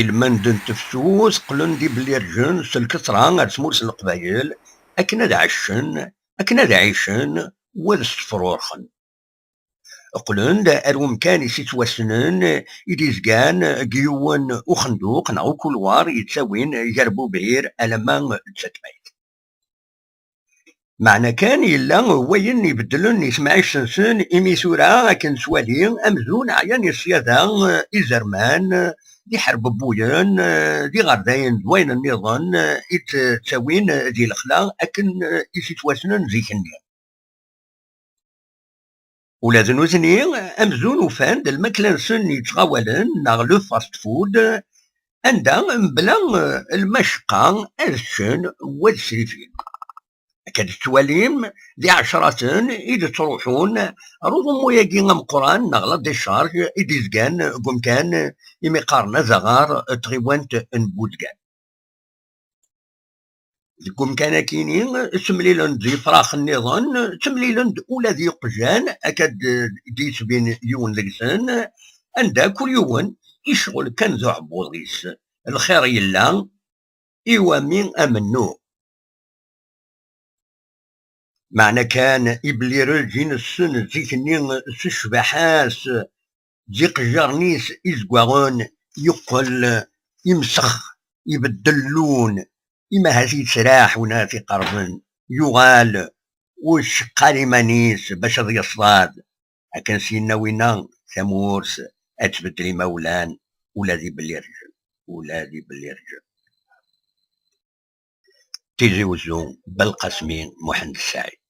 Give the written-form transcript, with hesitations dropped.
المندن تفسوس قلن دي بلي رجن سلكسران غير سمورس القبايل أكنا دا عشن أكنا دا عيشن والسفرورخن قلن دا أروم كان سيتواسنن يديزكان جيوان وخندوق نعو كلوار يتساوين جربو بعير ألمان تساتميت معنى كان يلا وين يبدلن يسمعش سنسن إميسورا كان سوالين أمزون عيان السيادة إزرمان دي حرب بويان دي غردين دوين النظام يتساوين دي الخلا أكن يسيتواسنن زي كنيا ولازم وزني أمزون وفان دل الماكلة سن يتغاولن ناغلو فاست فود عندها مبلا المشقة الشن والسريفين كاد التواليم ذي عشرات إذا تروحون روضو موياكي مقران نغلط ديشارج إديزكان قمكان يميقارنا زغار تغيوانت نبوزكان قمكان كينين تمليلن ذي فراخ النظام تمليلن أولا ذي قجان أكاد ديس بين يون لقسان عندها كل يوم يشغل كان ذو عبوضيس الخير يلا إيوا مين أمنو معنى كان إبلي رجين السن زيكنين سشبحاس زيق جارنيس إزقوارون يقل يمسخ يبدلون إما هذي سراح ونافي قربن يغال وش قالي مانيس باش ذي الصاد أكن سينا وينا ثمورس أتبدلي مولان ولا ذي بلي رجل ولا ذي بلي رجل تيزي وزو بالقسمين محمد السعيد.